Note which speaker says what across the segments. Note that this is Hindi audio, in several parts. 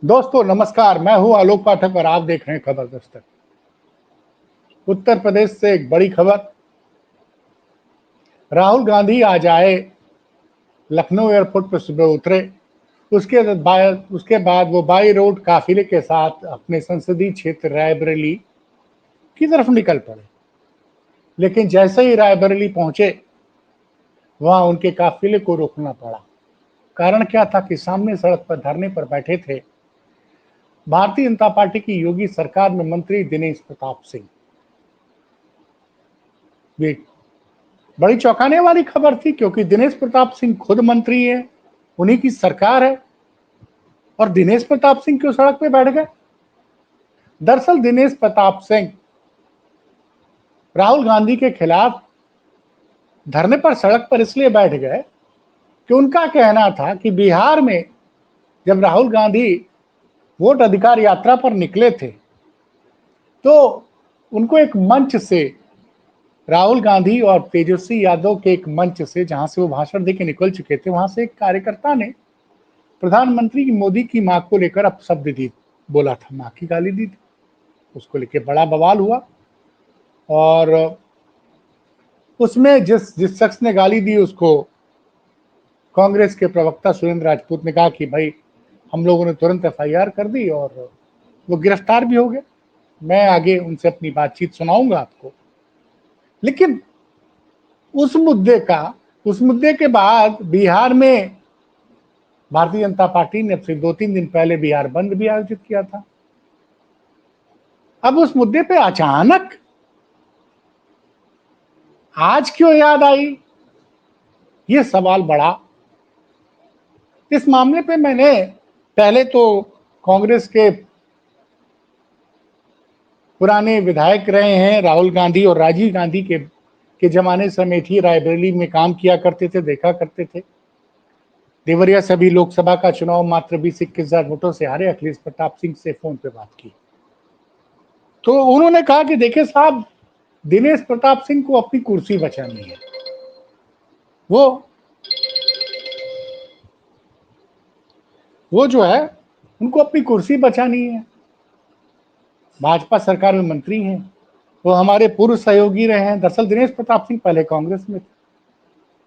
Speaker 1: दोस्तों नमस्कार, मैं हूं आलोक पाठक और आप देख रहे हैं खबर दस्तक। उत्तर प्रदेश से एक बड़ी खबर। राहुल गांधी आज आए, लखनऊ एयरपोर्ट पर सुबह उतरे। उसके बाद वो बाई रोड काफिले के साथ अपने संसदीय क्षेत्र रायबरेली की तरफ निकल पड़े। लेकिन जैसे ही रायबरेली पहुंचे, वहां उनके काफिले को रोकना पड़ा। कारण क्या था कि सामने सड़क पर धरने पर बैठे थे भारतीय जनता पार्टी की योगी सरकार में मंत्री दिनेश प्रताप सिंह। ये बड़ी चौंकाने वाली खबर थी, क्योंकि दिनेश प्रताप सिंह खुद मंत्री है, उन्हीं की सरकार है, और दिनेश प्रताप सिंह क्यों सड़क पे बैठ गए? दरअसल दिनेश प्रताप सिंह राहुल गांधी के खिलाफ धरने पर सड़क पर इसलिए बैठ गए कि उनका कहना था कि बिहार में जब राहुल गांधी वोट अधिकार यात्रा पर निकले थे, तो उनको एक मंच से, राहुल गांधी और तेजस्वी यादव के एक मंच से, जहां से वो भाषण देके निकल चुके थे, वहां से एक कार्यकर्ता ने प्रधानमंत्री मोदी की मां को लेकर अपशब्द दी, बोला था, मां की गाली दी थी। उसको लेकर बड़ा बवाल हुआ और उसमें जिस जिस शख्स ने गाली दी, उसको कांग्रेस के प्रवक्ता सुरेंद्र राजपूत ने कहा कि भाई हम लोगों ने तुरंत एफआईआर कर दी और वो गिरफ्तार भी हो गए। मैं आगे उनसे अपनी बातचीत सुनाऊंगा आपको। लेकिन उस मुद्दे के बाद बिहार में भारतीय जनता पार्टी ने सिर्फ 2-3 दिन पहले बिहार बंद भी आयोजित किया था। अब उस मुद्दे पे अचानक आज क्यों याद आई, ये सवाल बढ़ा। इस मामले पे मैंने पहले तो कांग्रेस के पुराने विधायक रहे हैं राहुल गांधी और राजीव गांधी के जमाने से अमेठी रायबरेली में काम किया करते थे, देखा करते थे। देवरिया सभी लोकसभा का चुनाव मात्र 20-21 हजार वोटों से हारे अखिलेश प्रताप सिंह से फोन पे बात की, तो उन्होंने कहा कि देखिए साहब, दिनेश प्रताप सिंह को अपनी कुर्सी बचानी है। वो जो है, उनको अपनी कुर्सी बचानी है। भाजपा सरकार में मंत्री हैं, वो हमारे पूर्व सहयोगी रहे हैं। दरअसल दिनेश प्रताप सिंह पहले कांग्रेस में थे,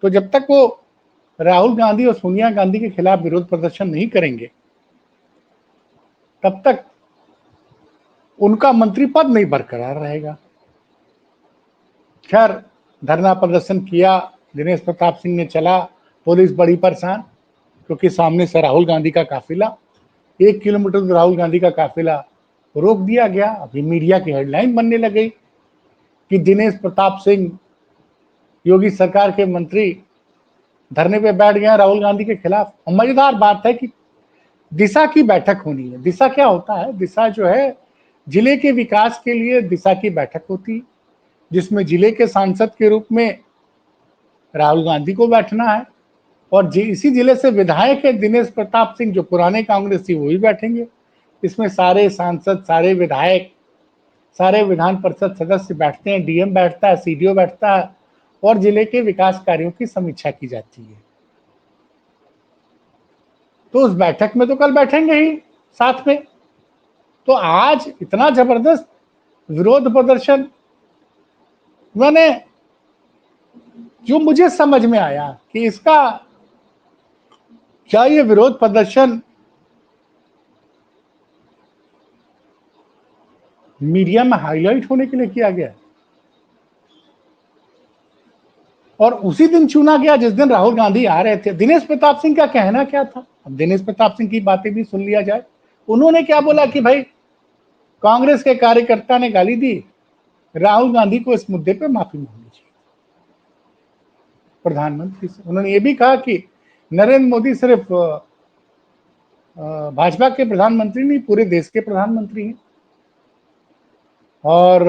Speaker 1: तो जब तक वो राहुल गांधी और सोनिया गांधी के खिलाफ विरोध प्रदर्शन नहीं करेंगे, तब तक उनका मंत्री पद नहीं बरकरार रहेगा। खैर, धरना प्रदर्शन किया दिनेश प्रताप सिंह ने, चला। पुलिस बड़ी परेशान, क्योंकि सामने से राहुल गांधी का काफिला, 1 किलोमीटर दूर राहुल गांधी का काफिला रोक दिया गया। अभी मीडिया की हेडलाइन बनने लगी कि दिनेश प्रताप सिंह, योगी सरकार के मंत्री, धरने पे बैठ गए राहुल गांधी के खिलाफ। और मजेदार बात है कि दिशा की बैठक होनी है। दिशा क्या होता है? दिशा जो है, जिले के विकास के लिए दिशा की बैठक होती है, जिसमें जिले के सांसद के रूप में राहुल गांधी को बैठना है, और इसी जिले से विधायक है दिनेश प्रताप सिंह, जो पुराने कांग्रेसी, वो भी बैठेंगे। इसमें सारे सांसद, सारे विधायक, सारे विधान परिषद सदस्य बैठते हैं, डीएम बैठता है, सीडीओ बैठता है, और जिले के विकास कार्यों की समीक्षा की जाती है। तो उस बैठक में तो कल बैठेंगे ही साथ में। तो आज इतना जबरदस्त विरोध प्रदर्शन, मैंने जो मुझे समझ में आया कि इसका क्या, ये विरोध प्रदर्शन मीडिया में हाईलाइट होने के लिए किया गया और उसी दिन चुना गया जिस दिन राहुल गांधी आ रहे थे। दिनेश प्रताप सिंह का कहना क्या था? अब दिनेश प्रताप सिंह की बातें भी सुन लिया जाए। उन्होंने क्या बोला कि भाई, कांग्रेस के कार्यकर्ता ने गाली दी, राहुल गांधी को इस मुद्दे पे माफी मांगनी चाहिए प्रधानमंत्री से। उन्होंने ये भी कहा कि नरेंद्र मोदी सिर्फ भाजपा के प्रधानमंत्री नहीं, पूरे देश के प्रधानमंत्री हैं, और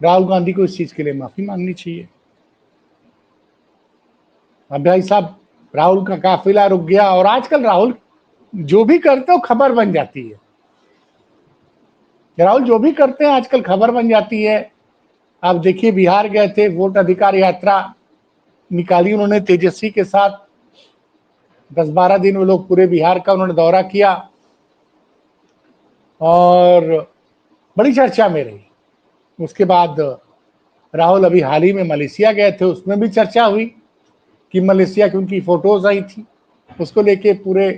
Speaker 1: राहुल गांधी को इस चीज के लिए माफी मांगनी चाहिए। अब भाई साहब, राहुल का काफिला रुक गया, और आजकल राहुल जो भी करते हो खबर बन जाती है। राहुल जो भी करते हैं आजकल खबर बन जाती है। आप देखिए, बिहार गए थे, वोट अधिकार यात्रा निकाली उन्होंने तेजस्वी के साथ। 10-12 दिन वो लोग पूरे बिहार का उन्होंने दौरा किया, और बड़ी चर्चा में रही। उसके बाद राहुल अभी हाल ही में मलेशिया गए थे, उसमें भी चर्चा हुई कि मलेशिया की उनकी फोटोज आई थी, उसको लेके पूरे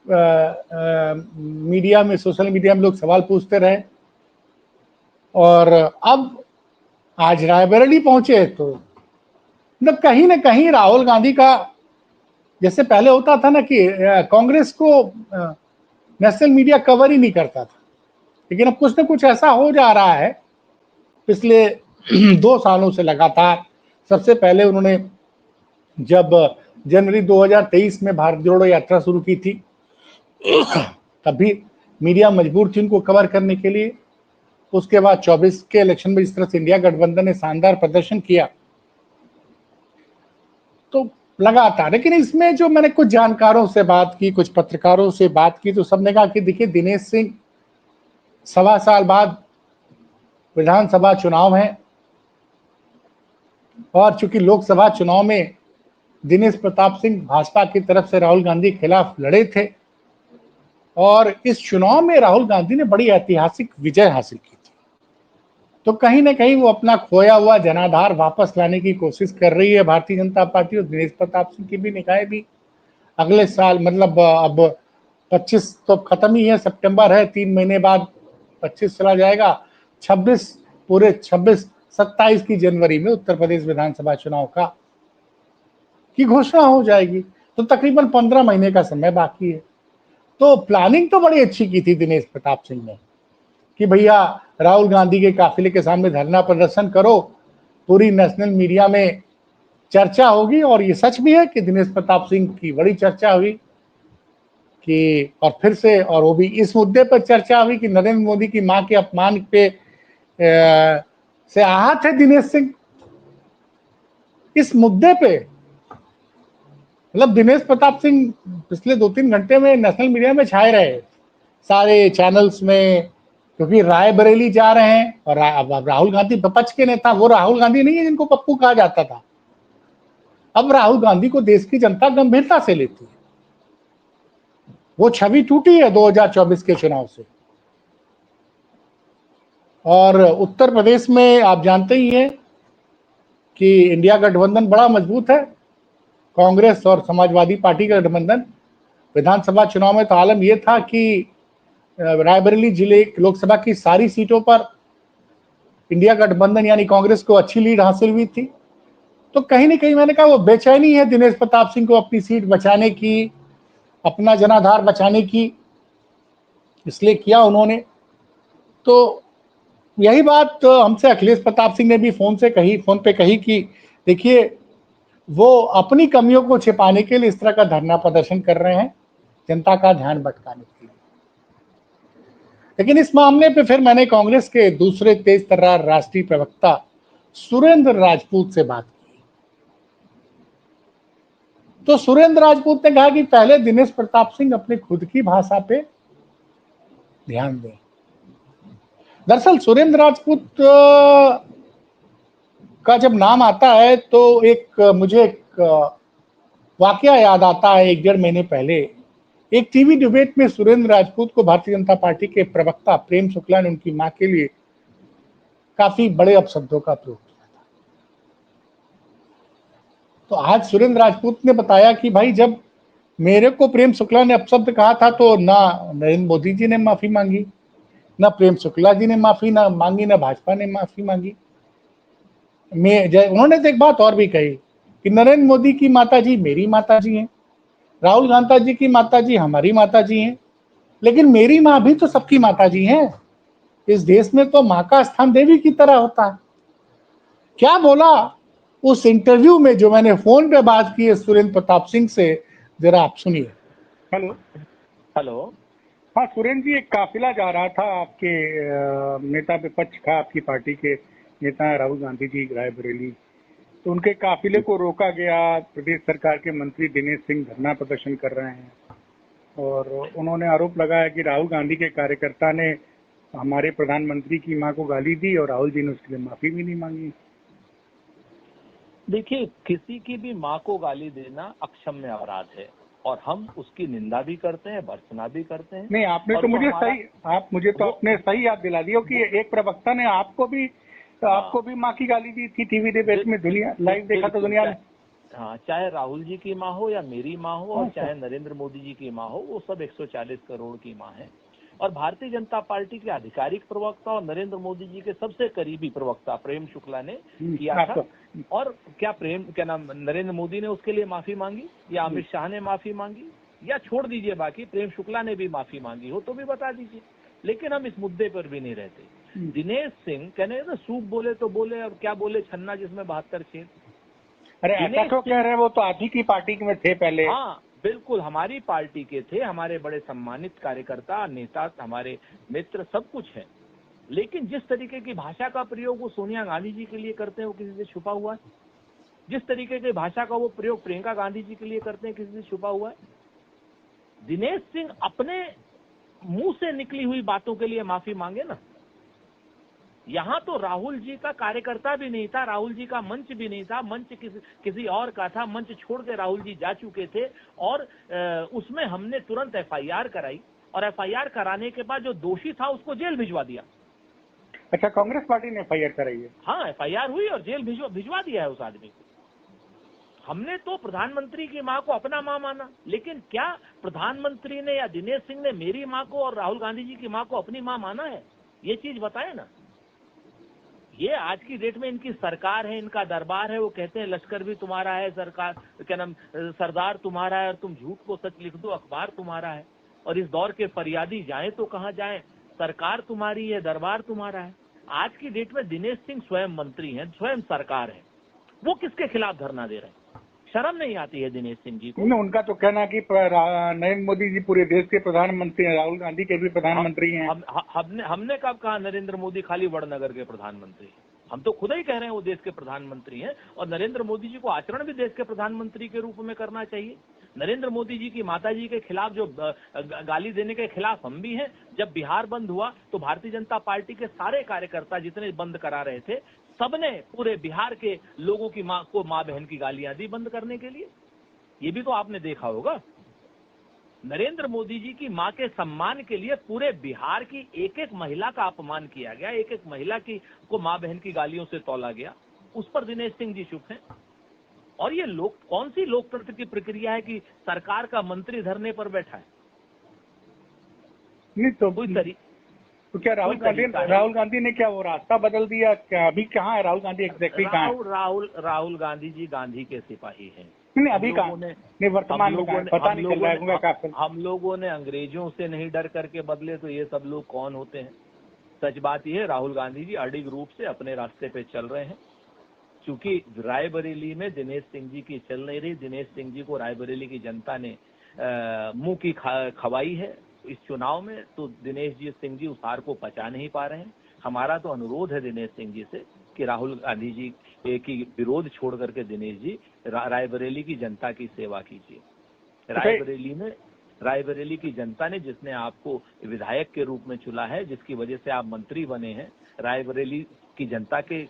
Speaker 1: मीडिया में, सोशल मीडिया में लोग सवाल पूछते रहे। और अब आज रायबरेली पहुंचे तो मतलब कहीं ना कहीं राहुल गांधी का, जैसे पहले होता था ना कि कांग्रेस को नेशनल मीडिया कवर ही नहीं करता था, लेकिन अब कुछ ना कुछ ऐसा हो जा रहा है पिछले 2 सालों से लगातार। सबसे पहले उन्होंने जब जनवरी 2023 में भारत जोड़ो यात्रा शुरू की थी, तब भी मीडिया मजबूर थी उनको कवर करने के लिए। उसके बाद 24 के इलेक्शन में जिस तरह से इंडिया गठबंधन ने शानदार प्रदर्शन किया, तो लगातार। लेकिन इसमें जो मैंने कुछ जानकारों से बात की, कुछ पत्रकारों से बात की, तो सबने कहा कि देखिए दिनेश सिंह, 1.25 साल बाद विधानसभा चुनाव है, और चूंकि लोकसभा चुनाव में दिनेश प्रताप सिंह भाजपा की तरफ से राहुल गांधी के खिलाफ लड़े थे, और इस चुनाव में राहुल गांधी ने बड़ी ऐतिहासिक विजय हासिल की थी, तो कहीं ना कहीं वो अपना खोया हुआ जनाधार वापस लाने की कोशिश कर रही है भारतीय जनता पार्टी। और दिनेश प्रताप सिंह की भी निगाहें भी अगले साल, मतलब अब 25 तो खत्म ही है, सितंबर है, 3 महीने बाद 25 चला जाएगा, 26, पूरे 26, 27 की जनवरी में उत्तर प्रदेश विधानसभा चुनाव का की घोषणा हो जाएगी। तो तकरीबन 15 महीने का समय बाकी है। तो प्लानिंग तो बड़ी अच्छी की थी दिनेश प्रताप सिंह ने कि भैया राहुल गांधी के काफिले के सामने धरना प्रदर्शन करो, पूरी नेशनल मीडिया में चर्चा होगी। और ये सच भी है कि दिनेश प्रताप सिंह की बड़ी चर्चा हुई कि, और फिर से, और वो भी इस मुद्दे पर चर्चा हुई कि नरेंद्र मोदी की मां के अपमान पे से आहत है दिनेश सिंह। इस मुद्दे पे मतलब दिनेश प्रताप सिंह पिछले 2-3 घंटे में नेशनल मीडिया में छाए रहे, सारे चैनल्स में, क्योंकि रायबरेली जा रहे हैं। और अब राहुल गांधी विपक्ष के नेता, वो राहुल गांधी नहीं है जिनको पप्पू कहा जाता था। अब राहुल गांधी को देश की जनता गंभीरता से लेती है, वो छवि टूटी है 2024 के चुनाव से। और उत्तर प्रदेश में आप जानते ही हैं कि इंडिया गठबंधन बड़ा मजबूत है, कांग्रेस और समाजवादी पार्टी का गठबंधन। विधानसभा चुनाव में तो आलम यह था कि रायबरेली जिले लोकसभा की सारी सीटों पर इंडिया गठबंधन यानी कांग्रेस को अच्छी लीड हासिल हुई थी। तो कहीं ना कहीं मैंने कहा वो बेचैनी है दिनेश प्रताप सिंह को अपनी सीट बचाने की, अपना जनाधार बचाने की, इसलिए किया उन्होंने। तो यही बात हमसे अखिलेश प्रताप सिंह ने भी फोन पे कही कि देखिए वो अपनी कमियों को छिपाने के लिए इस तरह का धरना प्रदर्शन कर रहे हैं, जनता का ध्यान भटकाने के लिए। लेकिन इस मामले पे फिर मैंने कांग्रेस के दूसरे तेज तर्रार राष्ट्रीय प्रवक्ता सुरेंद्र राजपूत से बात की। तो सुरेंद्र राजपूत ने कहा कि पहले दिनेश प्रताप सिंह अपनी खुद की भाषा पे ध्यान दें। दरअसल सुरेंद्र राजपूत का जब नाम आता है तो मुझे एक वाकया याद आता है। 1-1.5 महीने पहले एक टीवी डिबेट में सुरेंद्र राजपूत को भारतीय जनता पार्टी के प्रवक्ता प्रेम शुक्ला ने उनकी मां के लिए काफी बड़े अपशब्दों का प्रयोग किया था। तो आज सुरेंद्र राजपूत ने बताया कि भाई जब मेरे को प्रेम शुक्ला ने अपशब्द कहा था तो ना नरेंद्र मोदी जी ने माफी मांगी, ना प्रेम शुक्ला जी ने माफी ना मांगी, ना भाजपा ने माफी मांगी। उन्होंने तो एक बात और भी कही कि नरेंद्र मोदी की माता जी मेरी माता जी हैं, राहुल गांधी जी की माता जी हमारी माता जी हैं, लेकिन मेरी माँ भी तो सबकी माता जी हैं। इस देश में तो माँ का स्थान देवी की तरह होता है। क्या बोला उस इंटरव्यू में जो मैंने फोन पे बात की है सुरेंद्र प्रताप सिंह से, जरा आप सुनिए। हेलो।
Speaker 2: हेलो।
Speaker 1: हाँ सुरेंद्र जी, एक काफिला जा रहा था आपके नेता विपक्ष का, आपकी पार्टी के नेता राहुल गांधी जी रायबरेली, तो उनके काफिले को रोका गया। प्रदेश सरकार के मंत्री दिनेश सिंह धरना प्रदर्शन कर रहे हैं, और उन्होंने आरोप लगाया कि राहुल गांधी के कार्यकर्ता ने हमारे प्रधानमंत्री की मां को गाली दी और राहुल जी ने उसके लिए माफी भी नहीं मांगी।
Speaker 2: देखिए, किसी की भी माँ को गाली देना अक्षम्य अपराध है। और हम उसकी निंदा भी करते हैं, भर्त्सना भी करते हैं।
Speaker 1: नहीं, आपने तो मुझे आपने सही याद दिला दिया कि एक प्रवक्ता ने आपको भी माँ की गाली दी थी टीवी डिबेट में, दुनिया लाइव देखा तो दुनिया ने।
Speaker 2: हाँ, चाहे राहुल जी की माँ हो या मेरी माँ हो और
Speaker 1: अच्छा।
Speaker 2: चाहे नरेंद्र मोदी जी की माँ हो, वो सब 140 करोड़ की माँ है। और भारतीय जनता पार्टी के आधिकारिक प्रवक्ता और नरेंद्र मोदी जी के सबसे करीबी प्रवक्ता प्रेम शुक्ला ने किया था। और क्या नाम, नरेंद्र मोदी ने उसके लिए माफी मांगी या अमित शाह ने माफी मांगी, या छोड़ दीजिए बाकी प्रेम शुक्ला ने भी माफी मांगी हो तो भी बता दीजिए, लेकिन हम इस मुद्दे पर भी नहीं रहते। दिनेश सिंह कहने ना, सूप बोले तो बोले, अब क्या बोले छन्ना जिसमें 72 छेद।
Speaker 1: अरे ऐसा क्यों कह रहे हैं, वो तो आप ही की पार्टी में थे पहले।
Speaker 2: हाँ बिल्कुल, हमारी पार्टी के थे, हमारे बड़े सम्मानित कार्यकर्ता, नेता, हमारे मित्र, सब कुछ है। लेकिन जिस तरीके की भाषा का प्रयोग वो सोनिया गांधी जी के लिए करते हैं वो किसी से छुपा हुआ है। जिस तरीके की भाषा का वो प्रयोग प्रियंका गांधी जी के लिए करते हैं किसी से छुपा हुआ है। दिनेश सिंह अपने मुंह से निकली हुई बातों के लिए माफी मांगे ना। यहाँ तो राहुल जी का कार्यकर्ता भी नहीं था, राहुल जी का मंच भी नहीं था, मंच किसी और का था, मंच छोड़ के राहुल जी जा चुके थे। और उसमें हमने तुरंत एफआईआर कराई और एफआईआर कराने के बाद जो दोषी था उसको जेल भिजवा दिया।
Speaker 1: अच्छा, कांग्रेस पार्टी ने एफआईआर कराई है?
Speaker 2: हाँ, एफआईआर हुई और जेल भिजवा दिया है उस आदमी को। हमने तो प्रधानमंत्री की मां को अपना मां माना, लेकिन क्या प्रधानमंत्री ने या दिनेश सिंह ने मेरी मां को और राहुल गांधी जी की मां को अपनी मां माना है? ये चीज बताए ना। ये आज की डेट में इनकी सरकार है, इनका दरबार है। वो कहते हैं लश्कर भी तुम्हारा है, सरकार क्या नाम, सरदार तुम्हारा है, और तुम झूठ को सच लिख दो, अखबार तुम्हारा है। और इस दौर के फरियादी जाए तो कहाँ जाए, सरकार तुम्हारी है, दरबार तुम्हारा है। आज की डेट में दिनेश सिंह स्वयं मंत्री हैं, स्वयं सरकार है, वो किसके खिलाफ धरना दे रहे हैं? शर्म नहीं आती है दिनेश सिंह जी को?
Speaker 1: उनका तो कहना है कि नरेंद्र मोदी जी पूरे देश के प्रधानमंत्री हैं, राहुल गांधी के भी प्रधानमंत्री हैं।
Speaker 2: हमने कब कहा नरेंद्र मोदी खाली वड़नगर के प्रधानमंत्री? हम तो खुद ही कह रहे हैं वो देश के प्रधानमंत्री हैं। और नरेंद्र मोदी जी को आचरण भी देश के प्रधानमंत्री के रूप में करना चाहिए। नरेंद्र मोदी जी की माता जी के खिलाफ जो गाली देने के खिलाफ हम भी हैं। जब बिहार बंद हुआ तो भारतीय जनता पार्टी के सारे कार्यकर्ता जितने बंद करा रहे थे, सबने पूरे बिहार के लोगों की मां को मां बहन की गालियां दी बंद करने के लिए। ये भी तो आपने देखा होगा। नरेंद्र मोदी जी की मां के सम्मान के लिए पूरे बिहार की एक एक महिला का अपमान किया गया, एक एक महिला को मां बहन की गालियों से तौला गया। उस पर दिनेश सिंह जी चुप हैं। और ये कौन सी लोकतंत्र की प्रक्रिया है कि सरकार का मंत्री धरने पर बैठा है?
Speaker 1: नहीं तो तो क्या राहुल गांधी ने क्या वो रास्ता बदल दिया क्या? अभी कहाँ है राहुल गांधी एग्जैक्टली कहाँ है?
Speaker 2: राहुल गांधी जी गांधी के सिपाही हैं।
Speaker 1: नहीं अभी कहाँ, नहीं वर्तमान में पता नहीं चल रहा है।
Speaker 2: हम लोगों ने अंग्रेजों से नहीं डर करके बदले तो ये सब लोग कौन होते हैं? सच बात यह है, राहुल गांधी जी अडिग रूप से अपने रास्ते पे चल रहे हैं। क्योंकि रायबरेली में दिनेश सिंह जी की चल नहीं रही। दिनेश सिंह जी को रायबरेली की जनता ने मुंह की खवाई है इस चुनाव में, तो दिनेश जी सिंह जी उस हार को पचा नहीं पा रहे हैं। हमारा तो अनुरोध है दिनेश सिंह जी से कि राहुल गांधी जी की विरोध छोड़ करके दिनेश जी रायबरेली की जनता की सेवा कीजिए। रायबरेली की जनता ने, जिसने आपको विधायक के रूप में चुना है, जिसकी वजह से आप मंत्री बने हैं, रायबरेली की जनता के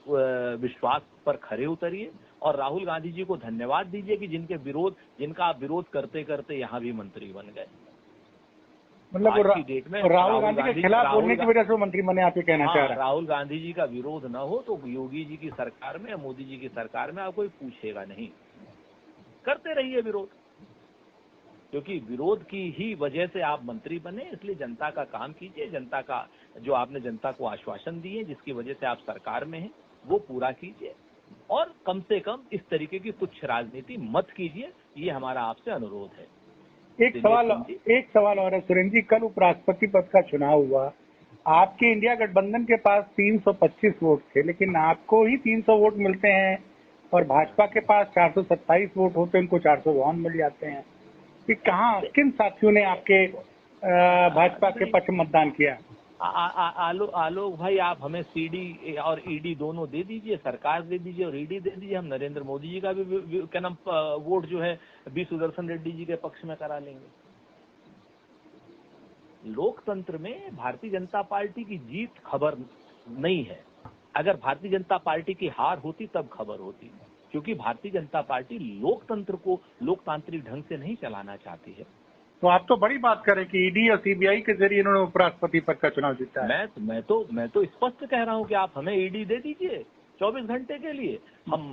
Speaker 2: विश्वास पर खरे उतरिए और राहुल गांधी जी को धन्यवाद दीजिए कि जिनका आप विरोध करते करते यहाँ भी मंत्री बन गए।
Speaker 1: मतलब आज की डेट में राहुल गांधी के खिलाफ बोलने की वजह से मंत्री बने, आप ये कहना चाह रहे हैं?
Speaker 2: राहुल गांधी जी का विरोध न हो तो योगी जी की सरकार में या मोदी जी की सरकार में आप कोई पूछेगा नहीं। करते रहिए विरोध, क्योंकि विरोध की ही वजह से आप मंत्री बने। इसलिए जनता का काम कीजिए, जनता का जो आपने जनता को आश्वासन दिए जिसकी वजह से आप सरकार में हैं वो पूरा कीजिए, और कम से कम इस तरीके की तुच्छ राजनीति मत कीजिए। ये हमारा आपसे अनुरोध है।
Speaker 1: एक सवाल और है सुरेंद्र जी, कल उपराष्ट्रपति पद का चुनाव हुआ, आपके इंडिया गठबंधन के पास 325 वोट थे, लेकिन आपको ही 300 वोट मिलते हैं और भाजपा के पास 427 वोट होते हैं, उनको 452 मिल जाते हैं। कि कहाँ किन साथियों ने आपके भाजपा के पक्ष मतदान किया?
Speaker 2: आलोक भाई, आप हमें सीडी और ईडी दोनों दे दीजिए, सरकार दे दीजिए और ईडी दे दीजिए। हम नरेंद्र मोदी जी का भी क्या नाम वोट जो है बी सुदर्शन रेड्डी जी के पक्ष में करा लेंगे। लोकतंत्र में भारतीय जनता पार्टी की जीत खबर नहीं है। अगर भारतीय जनता पार्टी की हार होती तब खबर होती, क्योंकि भारतीय जनता पार्टी लोकतंत्र को लोकतांत्रिक ढंग से नहीं चलाना चाहती है।
Speaker 1: तो आप तो बड़ी बात करें कि ईडी और सीबीआई के जरिए इन्होंने उपराष्ट्रपति पद का चुनाव जीता है।
Speaker 2: मैं तो स्पष्ट कह रहा हूं कि आप हमें ईडी दे दीजिए 24 घंटे के लिए, हम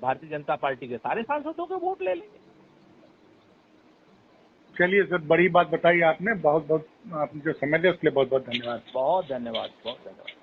Speaker 2: भारतीय जनता पार्टी के सारे सांसदों के वोट ले लेंगे।
Speaker 1: चलिए सर, बड़ी बात बताई आपने। बहुत बहुत आपने जो समय दिया उसके लिए बहुत बहुत धन्यवाद।
Speaker 2: बहुत धन्यवाद, बहुत धन्यवाद।